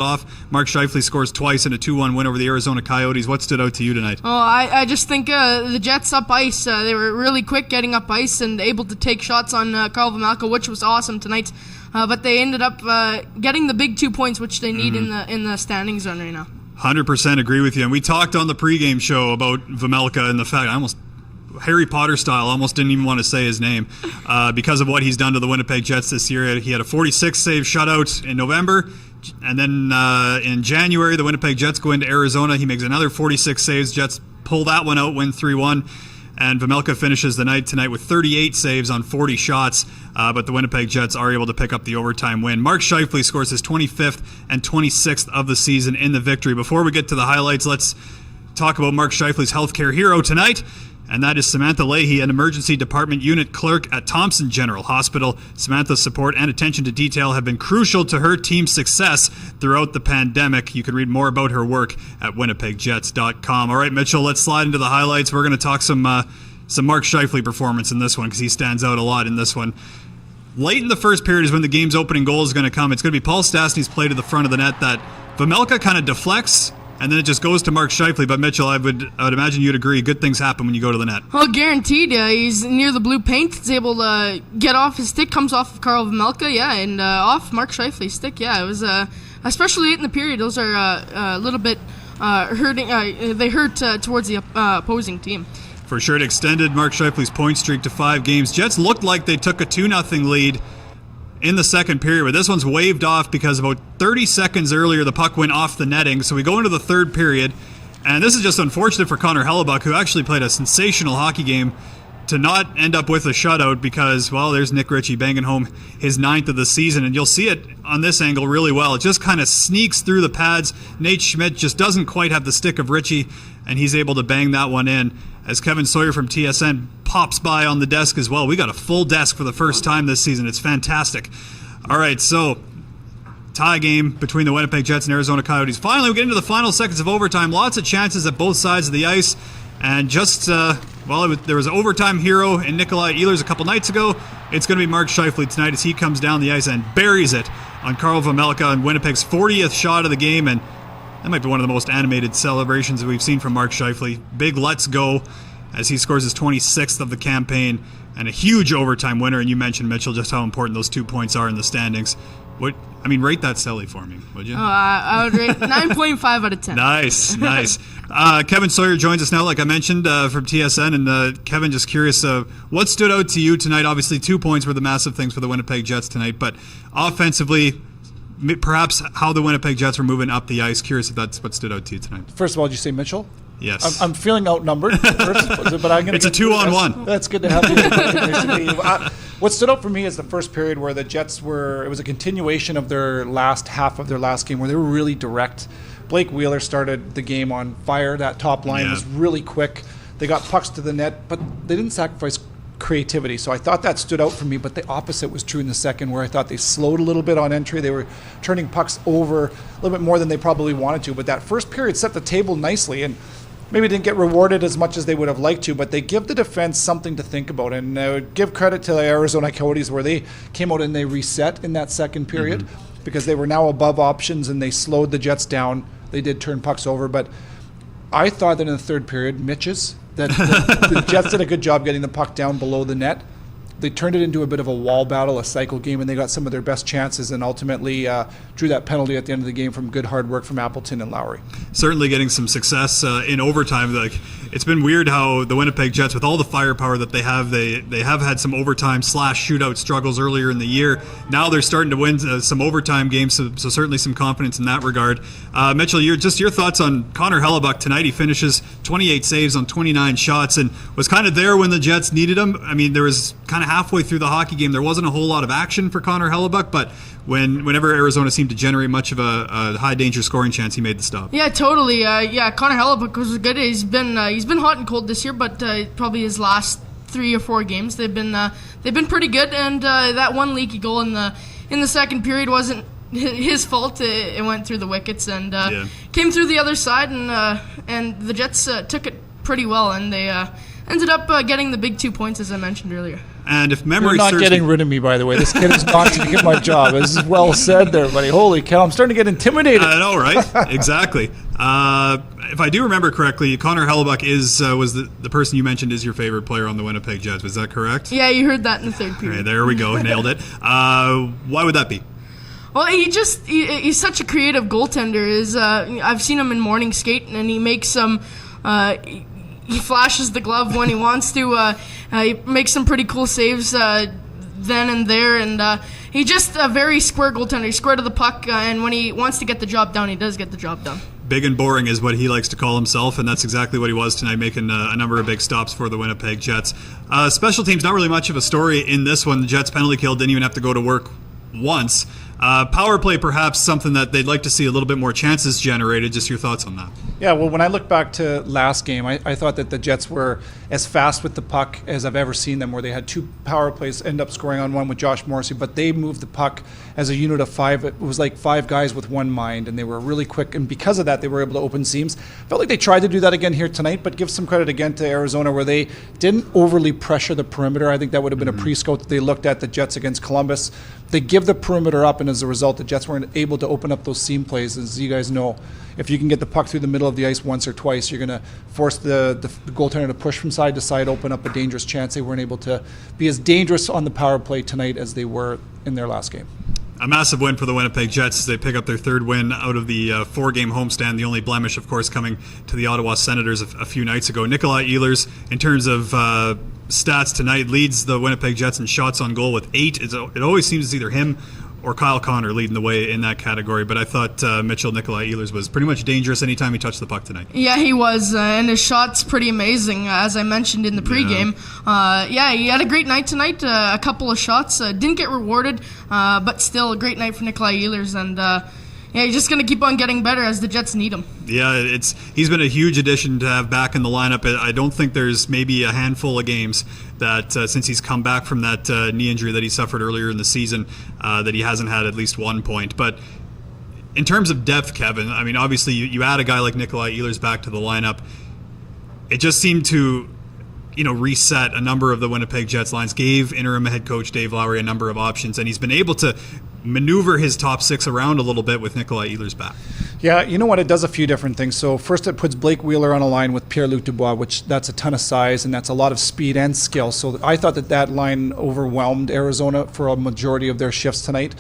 off. Mark Scheifele scores twice in a 2-1 win over the Arizona Coyotes. What stood out to you tonight? Oh, I just think the Jets up ice. They were really quick getting up ice and able to take shots on Carl Vejmelka, which was awesome tonight. But they ended up getting the big 2 points, which they need in the standings run right now. 100% agree with you. And we talked on the pregame show about Vejmelka and the fact Harry Potter style, almost didn't even want to say his name because of what he's done to the Winnipeg Jets this year. He had a 46-save shutout in November, and then in January, the Winnipeg Jets go into Arizona. He makes another 46 saves. Jets pull that one out, win 3-1. And Vejmelka finishes the night tonight with 38 saves on 40 shots, but the Winnipeg Jets are able to pick up the overtime win. Mark Scheifele scores his 25th and 26th of the season in the victory. Before we get to the highlights, let's talk about Mark Scheifele's healthcare hero tonight, and that is Samantha Leahy, an emergency department unit clerk at Thompson General Hospital. Samantha's support and attention to detail have been crucial to her team's success throughout the pandemic. You can read more about her work at winnipegjets.com. All right, Mitchell, let's slide into the highlights. We're going to talk some Mark Scheifele performance in this one because he stands out a lot in this one. Late in the first period is when the game's opening goal is going to come. It's going to be Paul Stastny's play to the front of the net that Vejmelka kind of deflects, and then it just goes to Mark Scheifele. But Mitchell, I would imagine you'd agree, good things happen when you go to the net. Well, guaranteed. He's near the blue paint. He's able to get off his stick, comes off of Carl Vejmelka, and off Mark Scheifele's stick. Yeah, it was especially late in the period. Those are a little bit hurting. They hurt towards the opposing team. For sure, it extended Mark Scheifele's point streak to 5 games. Jets looked like they took a 2-0 lead in the second period, but this one's waved off because about 30 seconds earlier the puck went off the netting. So we go into the third period, and this is just unfortunate for Connor Hellebuyck, who actually played a sensational hockey game, to not end up with a shutout because, well, there's Nick Ritchie banging home his 9th of the season, and you'll see it on this angle really well. It just kind of sneaks through the pads. Nate Schmidt just doesn't quite have the stick of Ritchie, and he's able to bang that one in as Kevin Sawyer from TSN pops by on the desk as well. We got a full desk for the first time this season. It's fantastic. All right, so tie game between the Winnipeg Jets and Arizona Coyotes. Finally, we get into the final seconds of overtime. Lots of chances at both sides of the ice. And just, there was an overtime hero in Nikolai Ehlers a couple nights ago. It's going to be Mark Scheifele tonight as he comes down the ice and buries it on Carl Vejmelka on Winnipeg's 40th shot of the game. And that might be one of the most animated celebrations that we've seen from Mark Scheifele. Big let's go as he scores his 26th of the campaign and a huge overtime winner. And you mentioned, Mitchell, just how important those 2 points are in the standings. Rate that Selly for me, would you? I would rate 9.5 out of 10. Nice. Kevin Sawyer joins us now, like I mentioned, from TSN. And Kevin, just curious, what stood out to you tonight? Obviously, 2 points were the massive things for the Winnipeg Jets tonight. But offensively, perhaps how the Winnipeg Jets were moving up the ice. Curious if that's what stood out to you tonight. First of all, did you say Mitchell? Yes. I'm feeling outnumbered first, but I'm going to. It's a 2-on-1. That's good to have you. What stood out for me is the first period where the Jets it was a continuation of their last half of their last game where they were really direct. Blake Wheeler started the game on fire. That top line was really quick. They got pucks to the net, but they didn't sacrifice creativity. So I thought that stood out for me, but the opposite was true in the second, where I thought they slowed a little bit on entry. They were turning pucks over a little bit more than they probably wanted to, but that first period set the table nicely, and maybe didn't get rewarded as much as they would have liked to, but they give the defense something to think about. And I would give credit to the Arizona Coyotes where they came out and they reset in that second period because they were now above options and they slowed the Jets down. They did turn pucks over, but I thought that in the third period, the Jets did a good job getting the puck down below the net. They turned it into a bit of a wall battle, a cycle game, and they got some of their best chances and ultimately drew that penalty at the end of the game from good hard work from Appleton and Lowry. Certainly getting some success in overtime. It's been weird how the Winnipeg Jets, with all the firepower that they have had some overtime / shootout struggles earlier in the year. Now they're starting to win some overtime games, so certainly some confidence in that regard. Mitchell, your thoughts on Connor Hellebuyck tonight. He finishes 28 saves on 29 shots and was kind of there when the Jets needed him. I mean, there was kind of halfway through the hockey game, there wasn't a whole lot of action for Connor Hellebuyck, but whenever Arizona seemed to generate much of a high-danger scoring chance, he made the stop. Yeah, totally. Connor Hellebuyck was good. He's been hot and cold this year, but probably his last 3 or 4 games they've been pretty good. And that one leaky goal in the second period wasn't his fault. It went through the wickets and came through the other side, and the Jets took it pretty well, and they ended up getting the big 2 points, as I mentioned earlier. And if You're memory not serves getting me, rid of me, by the way. This kid is not to get my job. This is well said there, buddy. Holy cow, I'm starting to get intimidated. I know, right? Exactly. If I do remember correctly, Connor Hellebuck was the person you mentioned is your favorite player on the Winnipeg Jets. Was that correct? Yeah, you heard that in the third period. Okay, there we go. Nailed it. Why would that be? Well, he's such a creative goaltender. I've seen him in morning skate, and he makes some. He flashes the glove when he wants to. He makes some pretty cool saves then and there, and he's just a very square goaltender. He's square to the puck, and when he wants to get the job done, he does get the job done. Big and boring is what he likes to call himself, and that's exactly what he was tonight, making a number of big stops for the Winnipeg Jets. Special teams, not really much of a story in this one. The Jets penalty kill didn't even have to go to work once. Power play, perhaps something that they'd like to see a little bit more chances generated. Just your thoughts on that? Yeah, well, when I look back to last game, I thought that the Jets were as fast with the puck as I've ever seen them, where they had 2 power plays, end up scoring on one with Josh Morrissey, but they moved the puck as a unit of 5. It was like 5 guys with one mind, and they were really quick, and because of that, they were able to open seams. Felt like they tried to do that again here tonight, but give some credit again to Arizona, where they didn't overly pressure the perimeter. I think that would have been a pre-scout that they looked at the Jets against Columbus. They give the perimeter up, and as a result, the Jets weren't able to open up those seam plays. As you guys know, if you can get the puck through the middle of the ice once or twice, you're going to force the goaltender to push from side to side, open up a dangerous chance. They weren't able to be as dangerous on the power play tonight as they were in their last game. A massive win for the Winnipeg Jets as they pick up their 3rd win out of the 4-game homestand. The only blemish, of course, coming to the Ottawa Senators a few nights ago. Nikolai Ehlers, in terms of stats tonight, leads the Winnipeg Jets in shots on goal with 8. It always seems it's either him or Kyle Connor leading the way in that category. But I thought Nikolai Ehlers was pretty much dangerous anytime he touched the puck tonight. Yeah, he was, and his shot's pretty amazing, as I mentioned in the pregame. He had a great night tonight, a couple of shots. Didn't get rewarded, but still a great night for Nikolai Ehlers, and he's just going to keep on getting better as the Jets need him. Yeah, he's been a huge addition to have back in the lineup. I don't think there's maybe a handful of games that since he's come back from that knee injury that he suffered earlier in the season that he hasn't had at least 1 point. But in terms of depth, Kevin, I mean, obviously you add a guy like Nikolai Ehlers back to the lineup. It just seemed to reset a number of the Winnipeg Jets lines, gave interim head coach Dave Lowry a number of options, and he's been able to maneuver his top 6 around a little bit with Nikolai Ehlers back. Yeah, you know what? It does a few different things. So first it puts Blake Wheeler on a line with Pierre-Luc Dubois, which that's a ton of size and that's a lot of speed and skill. So I thought that line overwhelmed Arizona for a majority of their shifts tonight.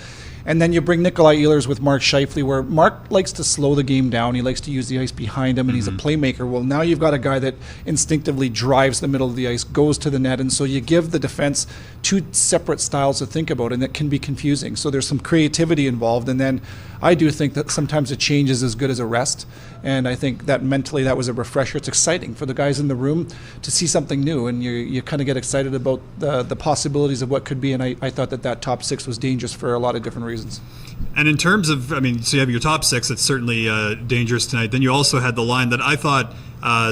And then you bring Nikolai Ehlers with Mark Scheifele, where Mark likes to slow the game down. He likes to use the ice behind him, and he's a playmaker. Well, now you've got a guy that instinctively drives the middle of the ice, goes to the net, and so you give the defense 2 separate styles to think about, and it can be confusing. So there's some creativity involved, and then I do think that sometimes a change is as good as a rest, and I think that mentally that was a refresher. It's exciting for the guys in the room to see something new, and you kind of get excited about the possibilities of what could be, and I thought that top 6 was dangerous for a lot of different reasons. And in terms of, so you have your top 6, it's certainly dangerous tonight. Then you also had the line that I thought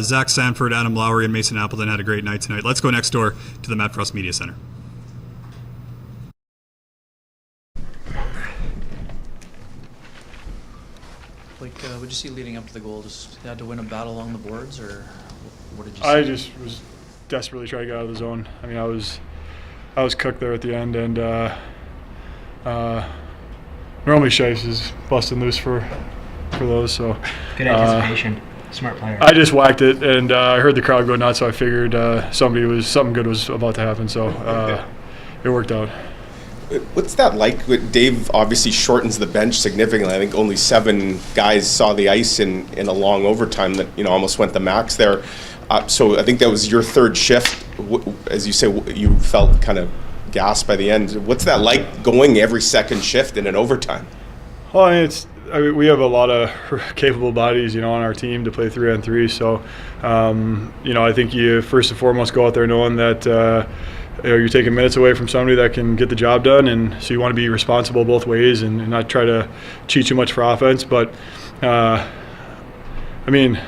Zach Sanford, Adam Lowry, and Mason Appleton had a great night tonight. Let's go next door to the Matt Frost Media Center. Like, what did you see leading up to the goal? Just had to win a battle along the boards, or what did you see? I just was desperately trying to get out of the zone. I mean, I was cooked there at the end, and normally Shice is busting loose for those. So good anticipation, smart player. I just whacked it, and I heard the crowd go nuts, so I figured something good was about to happen. So it worked out. What's that like? Dave obviously shortens the bench significantly. I think only 7 guys saw the ice in a long overtime that almost went the max there. So I think that was your 3rd shift. As you say, you felt kind of gassed by the end. What's that like, going every second shift in an overtime? Well, I mean, we have a lot of capable bodies, on our team to play 3-on-3. So, I think you first and foremost go out there knowing that you're taking minutes away from somebody that can get the job done, and so you want to be responsible both ways and not try to cheat too much for offense. But I mean,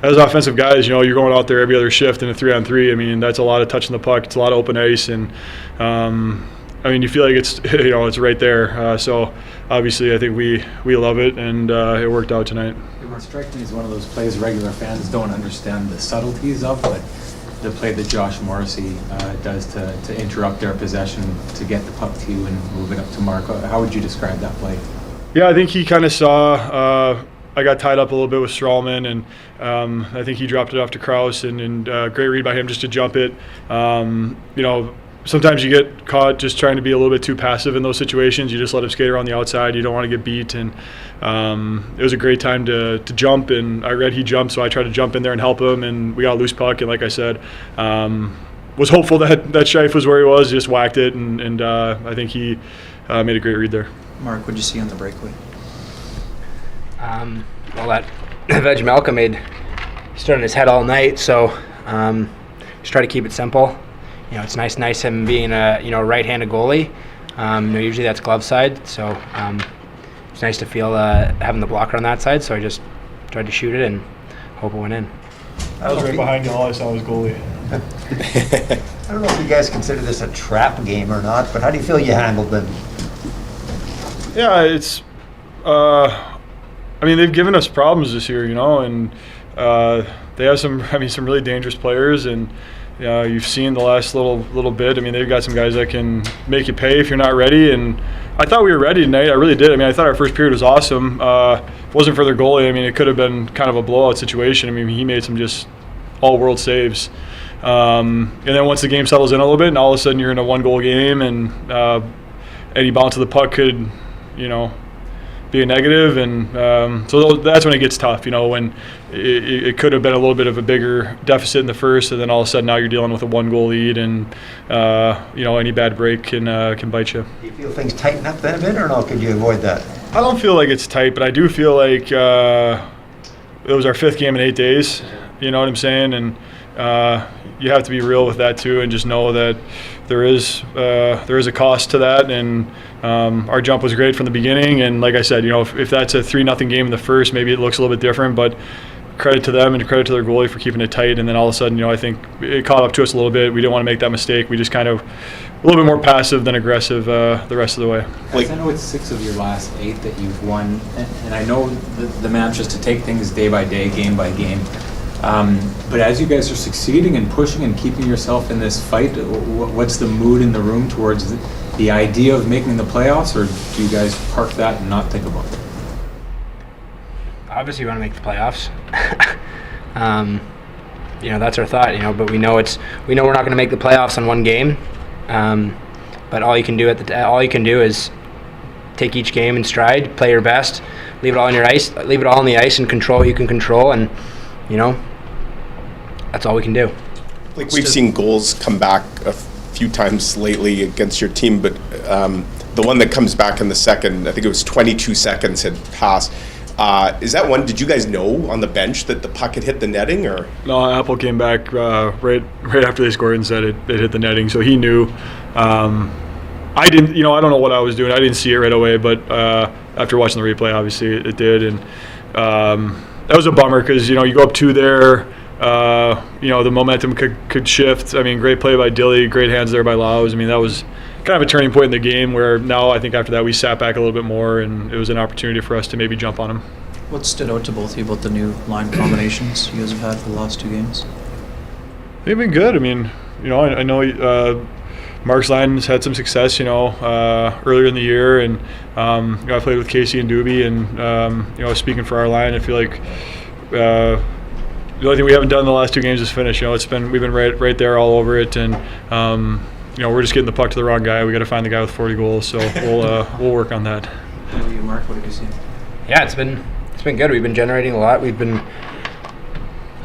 as offensive guys, you're going out there every other shift in a 3-on-3. I mean, that's a lot of touching the puck. It's a lot of open ice, and you feel like it's it's right there. So obviously, I think we love it, and it worked out tonight. What strikes me is one of those plays regular fans don't understand the subtleties of, but the play that Josh Morrissey does to interrupt their possession to get the puck to you and move it up to Mark. How would you describe that play? Yeah, I think he kind of saw I got tied up a little bit with Strawman, and I think he dropped it off to Krause, and great read by him just to jump it. Sometimes you get caught just trying to be a little bit too passive in those situations. You just let him skate around the outside. You don't want to get beat, and it was a great time to jump, and I read he jumped, so I tried to jump in there and help him, and we got a loose puck, and like I said, was hopeful that Scheif was where he was, just whacked it, and I think he made a great read there. Mark, what'd you see on the breakaway? Well, that Veg Malcolm stood on his head all night, so just try to keep it simple. It's nice him being a right-handed goalie. Usually that's glove side, so it's nice to feel having the blocker on that side. So I just tried to shoot it and hope it went in. I was right behind you. All I saw was goalie. I don't know if you guys consider this a trap game or not, but how do you feel you handled them? Yeah, it's. They've given us problems this year, and they have some really dangerous players, and you've seen the last little bit. They've got some guys that can make you pay if you're not ready, and I thought we were ready tonight. I really did. I thought our first period was awesome. If it wasn't for their goalie, it could have been kind of a blowout situation. He made some just all-world saves. And then once the game settles in a little bit, and all of a sudden you're in a one-goal game, and any bounce of the puck could, be a negative, and so that's when it gets tough. When it could have been a little bit of a bigger deficit in the first, and then all of a sudden now you're dealing with a one-goal lead, and any bad break can bite you. Do you feel things tighten up then a bit, or no? Could you avoid that? I don't feel like it's tight, but I do feel like it was our 5th game in 8 days. You know what I'm saying? And you have to be real with that too, and just know that there is a cost to that, and our jump was great from the beginning, and like I said, if that's a 3-0 game in the first, maybe it looks a little bit different, but credit to them and credit to their goalie for keeping it tight. And then all of a sudden, I think it caught up to us a little bit. We didn't want to make that mistake. We just kind of a little bit more passive than aggressive the rest of the way. I know it's 6 of your last 8 that you've won, and I know the mantra is to take things day by day, game by game. But as you guys are succeeding and pushing and keeping yourself in this fight, what's the mood in the room towards the idea of making the playoffs, or do you guys park that and not think about it? Obviously, we want to make the playoffs. That's our thought. But we know we're not going to make the playoffs on one game. But all you can do is take each game in stride, play your best, leave it all on the ice, and control what you can control, and that's all we can do. Like, we've seen goals come back a few times lately against your team, but the one that comes back in the second, I think it was 22 seconds had passed. Is that one, did you guys know on the bench that the puck had hit the netting, or? No, Apple came back right after they scored and said it hit the netting, so he knew. I didn't, I don't know what I was doing. I didn't see it right away, but after watching the replay, obviously it did, and that was a bummer because, you go up 2 there. The momentum could shift. Great play by Dilly, great hands there by Laus. That was kind of a turning point in the game where now I think after that we sat back a little bit more, and it was an opportunity for us to maybe jump on him. What stood out to both of you about the new line combinations you guys have had for the last 2 games? They've been good. I know Mark's line has had some success, earlier in the year, and I played with Casey and Doobie, and speaking for our line, I feel like the only thing we haven't done in the last 2 games is finish. We've been right there all over it, and we're just getting the puck to the wrong guy. We got to find the guy with 40 goals, so we'll work on that. How about you, Mark? What did you see? Yeah, it's been good. We've been generating a lot. We've been,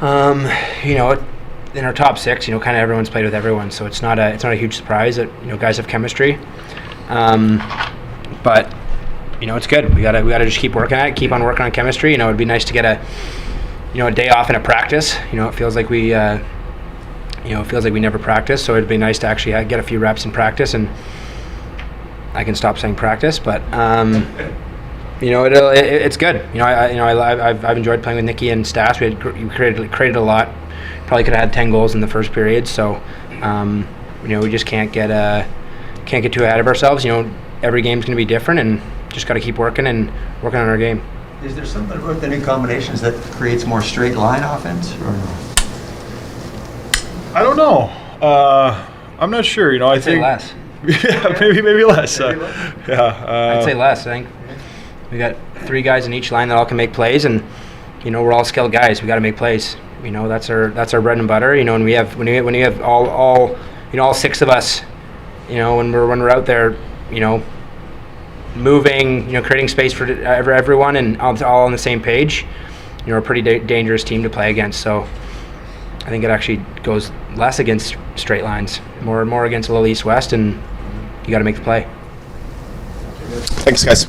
in our top 6, kind of everyone's played with everyone, so it's not a huge surprise that guys have chemistry. But it's good. We gotta just keep working at it, keep on working on chemistry. It'd be nice to get a day off in a practice. It feels like we never practice, so it'd be nice to actually get a few reps in practice, and I can stop saying practice, but it's good. I've enjoyed playing with Nikki and Stas. We created a lot. Probably could have had 10 goals in the first period, so we just can't get too ahead of ourselves. Every game's going to be different, and just got to keep working on our game. Is there something about the new combinations that creates more straight line offense, or no? I don't know. I'm not sure. You know, I think less. Yeah, maybe less. Yeah, I'd say less. I think we got 3 guys in each line that all can make plays, and you know we're all skilled guys. We got to make plays. You know that's our bread and butter. You know, and when you have all 6 of us, you know, when we're out there, you know, moving, you know, creating space for everyone, and all on the same page, you know, we're a pretty dangerous team to play against. So I think it actually goes less against straight lines, more against a little east-west, and you got to make the play. Thanks, guys.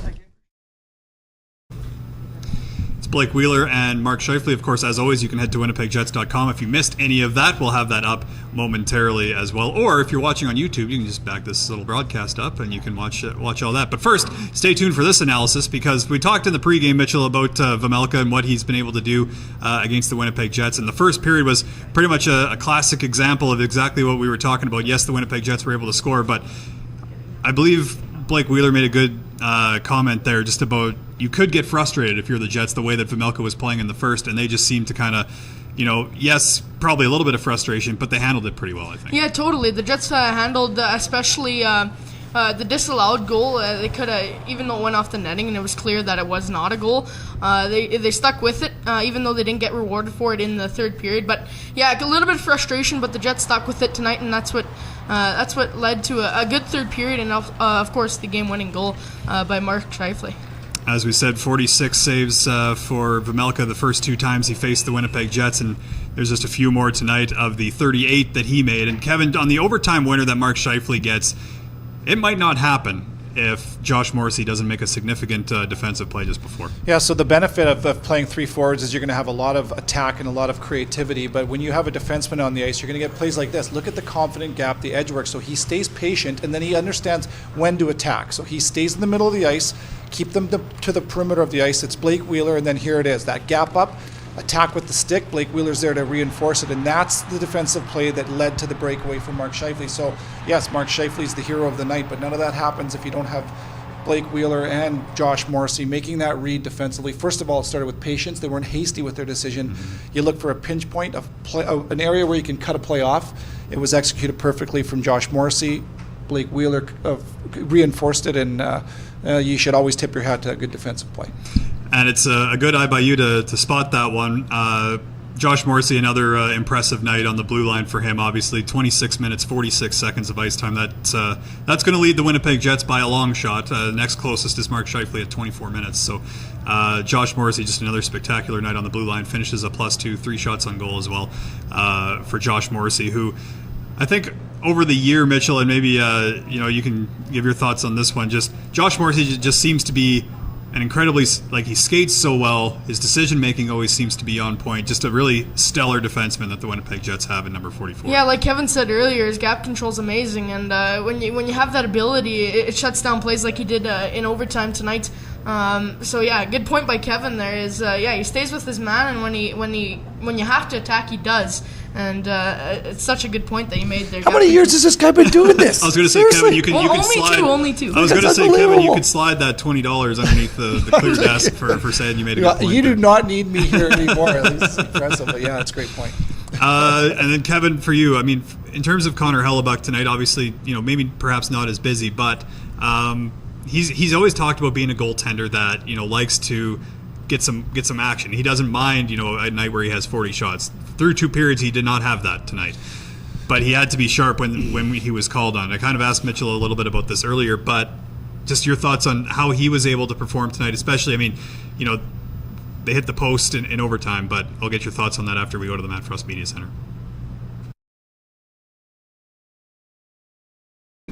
It's Blake Wheeler and Mark Scheifele. Of course, as always, you can head to winnipegjets.com. If you missed any of that, we'll have that up momentarily as well. Or if you're watching on YouTube, you can just back this little broadcast up and you can watch all that. But first, stay tuned for this analysis, because we talked in the pregame, Mitchell, about Vejmelka and what he's been able to do against the Winnipeg Jets. And the first period was pretty much a classic example of exactly what we were talking about. Yes, the Winnipeg Jets were able to score, but I believe Blake Wheeler made a good comment there just about you could get frustrated if you're the Jets the way that Vejmelka was playing in the first, and they just seemed to kind of, you know, yes, probably a little bit of frustration, but they handled it pretty well, I think. Yeah, totally. The Jets handled especially the disallowed goal. They could have, even though it went off the netting and it was clear that it was not a goal, they stuck with it, even though they didn't get rewarded for it in the third period. But yeah, a little bit of frustration, but the Jets stuck with it tonight, and that's what led to a good third period, and of course the game-winning goal by Mark Scheifele. As we said, 46 saves for Vejmelka the first 2 times he faced the Winnipeg Jets, and there's just a few more tonight of the 38 that he made. And Kevin, on the overtime winner that Mark Scheifele gets, it might not happen if Josh Morrissey doesn't make a significant defensive play just before. Yeah, so the benefit of playing 3 forwards is you're going to have a lot of attack and a lot of creativity, but when you have a defenseman on the ice, you're going to get plays like this. Look at the confident gap, the edge work, so he stays patient, and then he understands when to attack. So he stays in the middle of the ice, keep them to the perimeter of the ice. It's Blake Wheeler, and then here it is, that gap up, attack with the stick. Blake Wheeler's there to reinforce it, and that's the defensive play that led to the breakaway from Mark Scheifele. So yes, Mark Scheifele's the hero of the night, but none of that happens if you don't have Blake Wheeler and Josh Morrissey making that read defensively. First of all, it started with patience. They weren't hasty with their decision. You look for a pinch point, an area where you can cut a play off. It was executed perfectly from Josh Morrissey. Blake Wheeler reinforced it, and you should always tip your hat to a good defensive play. And it's a good eye by you to spot that one. Josh Morrissey, another impressive night on the blue line for him. Obviously, 26 minutes, 46 seconds of ice time. That's going to lead the Winnipeg Jets by a long shot. Next closest is Mark Scheifele at 24 minutes. So Josh Morrissey, just another spectacular night on the blue line. Finishes a +2, 3 shots on goal as well for Josh Morrissey, who I think over the year, Mitchell, and maybe you can give your thoughts on this one. Just Josh Morrissey just seems to be an incredibly, he skates so well. His decision making always seems to be on point. Just a really stellar defenseman that the Winnipeg Jets have at number 44. Yeah, like Kevin said earlier, his gap control is amazing, and when you have that ability, it shuts down plays like he did in overtime tonight. So yeah, good point by Kevin there. Is he stays with his man, and when you have to attack, he does. And it's such a good point that you made there. How many years has this guy been doing this? I was going to say, Kevin, you can slide. Only two. I was going to say, Kevin, you could slide that $20 underneath the clear desk for saying you made a good point. You do not need me here anymore. At least it's impressive, but yeah, it's a great point. And then Kevin, for you, I mean, in terms of Connor Hellebuck tonight, obviously, maybe perhaps not as busy, but he's always talked about being a goaltender that likes to get some action. He doesn't mind, a night where he has 40 shots. Through 2 periods, he did not have that tonight. But he had to be sharp when he was called on. I kind of asked Mitchell a little bit about this earlier, but just your thoughts on how he was able to perform tonight, especially, they hit the post in overtime, but I'll get your thoughts on that after we go to the Matt Frost Media Center.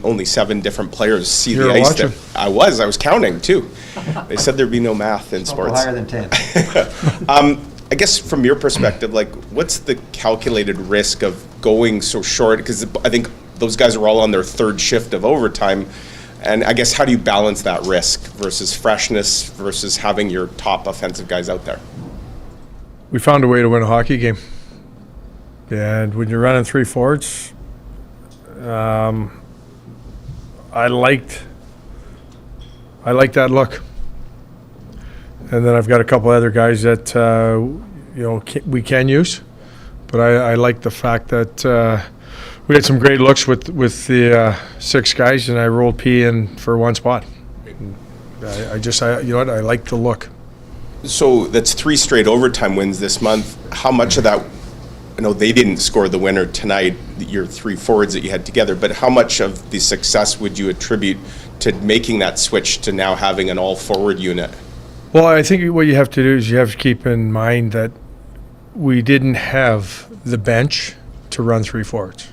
Only 7 different players see the ice. That I was counting too. They said there'd be no math in sports. Higher than 10. I guess from your perspective, what's the calculated risk of going so short? Because I think those guys are all on their 3rd shift of overtime. And I guess how do you balance that risk versus freshness versus having your top offensive guys out there? We found a way to win a hockey game. And when you're running 3 forwards, I liked that look. And then I've got a couple other guys that we can use, But I like the fact that we had some great looks with the 6 guys, and I rolled P in for one spot. I you know what, I like the look. So that's 3 straight overtime wins this month. How much of that, I know they didn't score the winner tonight, your 3 forwards that you had together, but how much of the success would you attribute to making that switch to now having an all-forward unit? Well, I think what you have to do is you have to keep in mind that we didn't have the bench to run 3 forwards.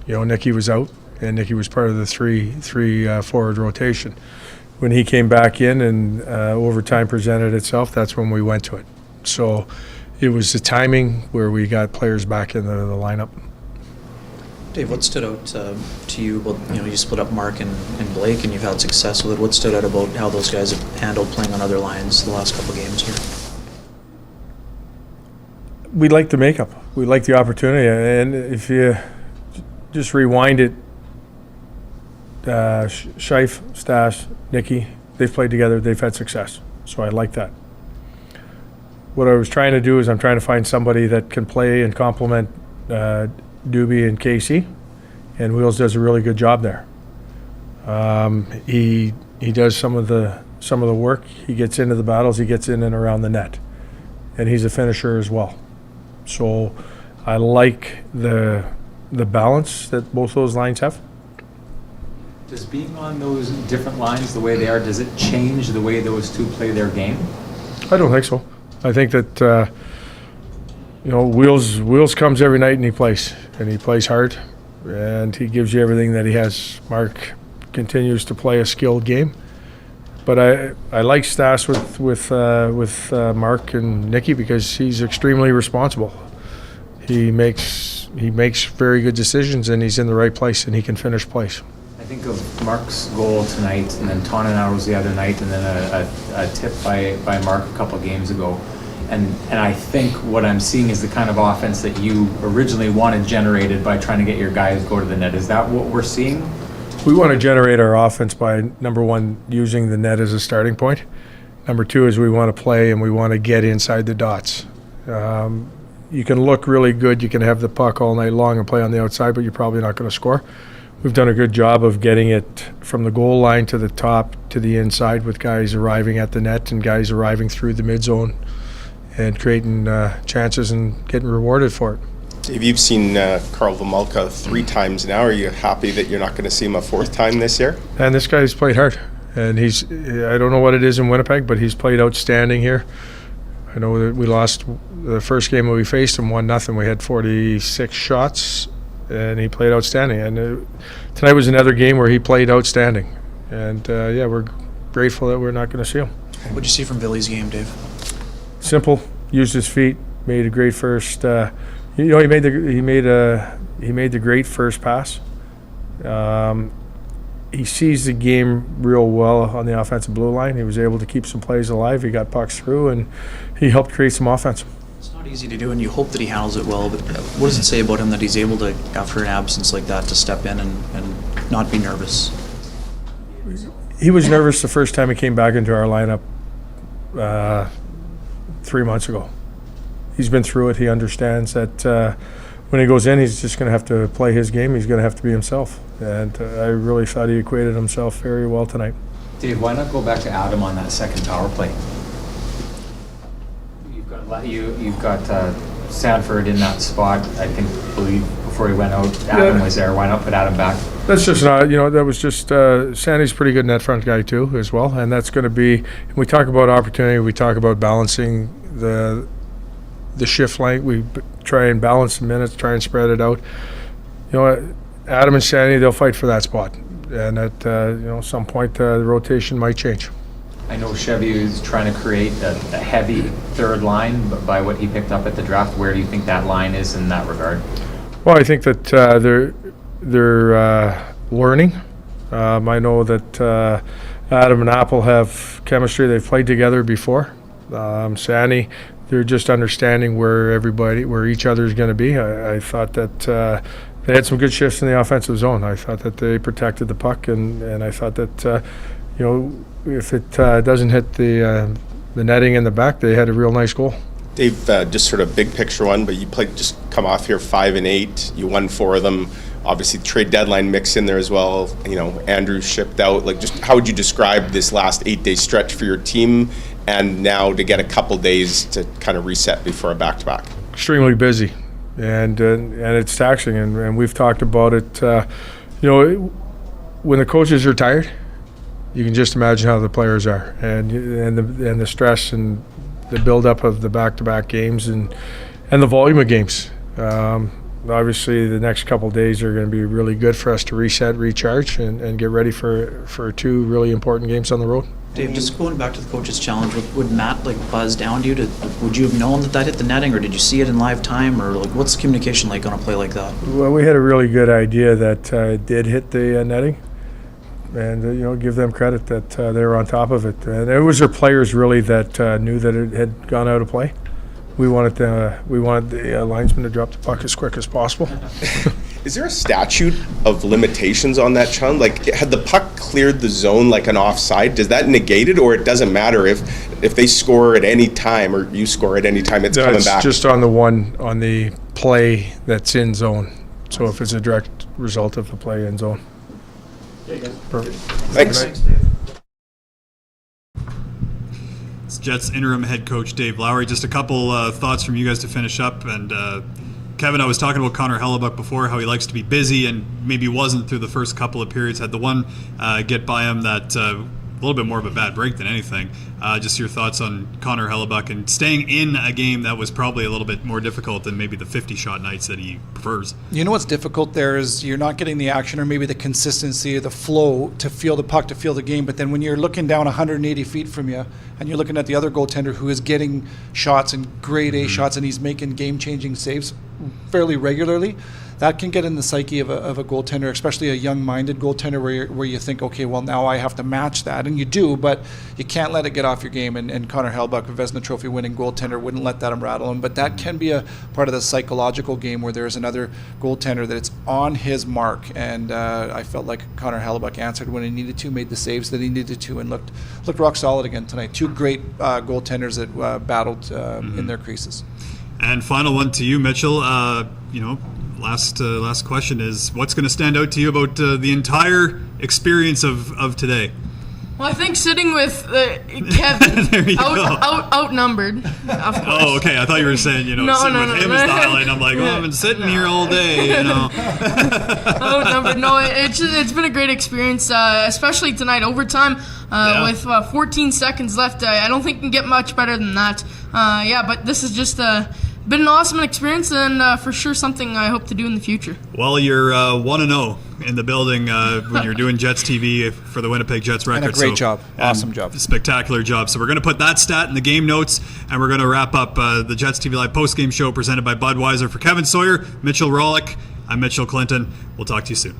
You know, Nicky was out, and Nicky was part of the three forward rotation. When he came back in and overtime presented itself, that's when we went to it. So it was the timing where we got players back into the lineup. Dave, what stood out to you about, you split up Mark and Blake, and you've had success with it. What stood out about how those guys have handled playing on other lines the last couple of games here? We like the makeup. We like the opportunity. And if you just rewind it, Scheif, Stas, Nicky, they've played together. They've had success. So I like that. What I was trying to do is I'm trying to find somebody that can play and complement Doobie and Casey, and Wheels does a really good job there. He does some of the work. He gets into the battles. He gets in and around the net, and he's a finisher as well. So I like the balance that both those lines have. Does being on those different lines the way they are, does it change the way those two play their game? I don't think so. I think that Wheels comes every night and he plays hard, and he gives you everything that he has. Mark continues to play a skilled game, but I like Stas with Mark and Nicky because he's extremely responsible. He makes very good decisions, and he's in the right place, and he can finish plays. I think of Mark's goal tonight, and then Tonanau's the other night, and then a tip by Mark a couple of games ago. And I think what I'm seeing is the kind of offense that you originally wanted generated by trying to get your guys go to the net. Is that what we're seeing? We want to generate our offense by, number one, using the net as a starting point. Number two is we want to play and we want to get inside the dots. You can look really good, you can have the puck all night long and play on the outside, but you're probably not going to score. We've done a good job of getting it from the goal line to the top to the inside with guys arriving at the net and guys arriving through the mid zone and creating chances and getting rewarded for it. Dave, you've seen Carl Vomulka 3 times now. Are you happy that you're not going to see him a 4th time this year? And this guy's played hard. And I don't know what it is in Winnipeg, but he's played outstanding here. I know that we lost the first game that we faced him 1-0. We had 46 shots, and he played outstanding. And tonight was another game where he played outstanding. And we're grateful that we're not going to see him. What did you see from Billy's game, Dave? Simple, used his feet, made a great first. He made the great first pass. He sees the game real well on the offensive blue line. He was able to keep some plays alive. He got pucks through, and he helped create some offense. It's not easy to do, and you hope that he handles it well. But what does it say about him that he's able to, after an absence like that, to step in and not be nervous? He was nervous the first time he came back into our lineup 3 months ago. He's been through it. He understands that when he goes in, he's just going to have to play his game. He's going to have to be himself. And I really thought he equated himself very well tonight. Dave, why not go back to Adam on that second power play? You've got Sanford in that spot. I believe before he went out, Adam was there. Why not put Adam back? That's just not, that was just, Sandy's a pretty good net front guy too as well. And that's going to be, when we talk about opportunity, we talk about balancing the shift length. We try and balance the minutes, try and spread it out. Adam and Sandy, they'll fight for that spot. And at some point, the rotation might change. I know Chevy is trying to create a heavy third line, but by what he picked up at the draft, where do you think that line is in that regard? Well, I think that they're learning. I know that Adam and Apple have chemistry. They've played together before. Sandy, they're just understanding where each other is going to be. I thought that they had some good shifts in the offensive zone. I thought that they protected the puck, and I thought that if it doesn't hit the netting in the back, they had a real nice goal. Dave, just sort of big picture one, but you played, just come off here 5-8. You won 4 of them. Obviously, trade deadline mix in there as well. You know, Andrew shipped out. Like, just how would you describe this last 8-day stretch for your team, and now to get a couple days to kind of reset before a back-to-back? Extremely busy, and it's taxing, and we've talked about it. You know, when the coaches are tired, you can just imagine how the players are, and the stress and the build-up of the back-to-back games and the volume of games. Obviously, the next couple of days are going to be really good for us to reset, recharge, and get ready for 2 really important games on the road. Dave, just going back to the coach's challenge, would Matt buzz down to you? Would you have known that hit the netting, or did you see it in live time, or what's the communication like on a play like that? Well, we had a really good idea that it did hit the netting, and give them credit that they were on top of it. And it was their players really that knew that it had gone out of play. We wanted the linesman to drop the puck as quick as possible. Is there a statute of limitations on that, Chun? Like, had the puck cleared the zone like an offside, does that negate it, or it doesn't matter if they score at any time or you score at any time, it's coming back? It's just on the play that's in zone. So if it's a direct result of the play in zone. Perfect. Thanks. It's Jets interim head coach Dave Lowry. Just a couple thoughts from you guys to finish up. And Kevin, I was talking about Connor Hellebuck before, how he likes to be busy, and maybe wasn't through the first couple of periods. Had the one get by him that a little bit more of a bad break than anything. Just your thoughts on Connor Hellebuck and staying in a game that was probably a little bit more difficult than maybe the 50-shot nights that he prefers. You know what's difficult there is you're not getting the action or maybe the consistency or the flow to feel the puck, to feel the game. But then when you're looking down 180 feet from you and you're looking at the other goaltender who is getting shots and grade A shots and he's making game-changing saves fairly regularly, that can get in the psyche of a goaltender, especially a young-minded goaltender where you think, okay, well, now I have to match that. And you do, but you can't let it get off your game. And Connor Hellebuck, a Vezina Trophy-winning goaltender, wouldn't let that rattle him. But that can be a part of the psychological game where there's another goaltender that it's on his mark. And I felt like Connor Hellebuck answered when he needed to, made the saves that he needed to, and looked rock solid again tonight. 2 great goaltenders that battled in their creases. And final one to you, Mitchell. Last question is, what's going to stand out to you about the entire experience of today? Well, I think sitting with Kevin, outnumbered, of course. Oh, okay. I thought you were saying, sitting with him as the highlight. I'm like, I've been sitting here all day, Outnumbered. No, it's been a great experience, especially tonight, overtime, with 14 seconds left. I don't think it can get much better than that. But this is just been an awesome experience, and for sure something I hope to do in the future. Well, you're 1-0 in the building when you're doing JetsTV for the Winnipeg Jets record. And a great job. Awesome job. Spectacular job. So we're going to put that stat in the game notes, and we're going to wrap up the JetsTV Live postgame show presented by Budweiser. For Kevin Sawyer, Mitchell Rawlik, I'm Mitchell Clinton. We'll talk to you soon.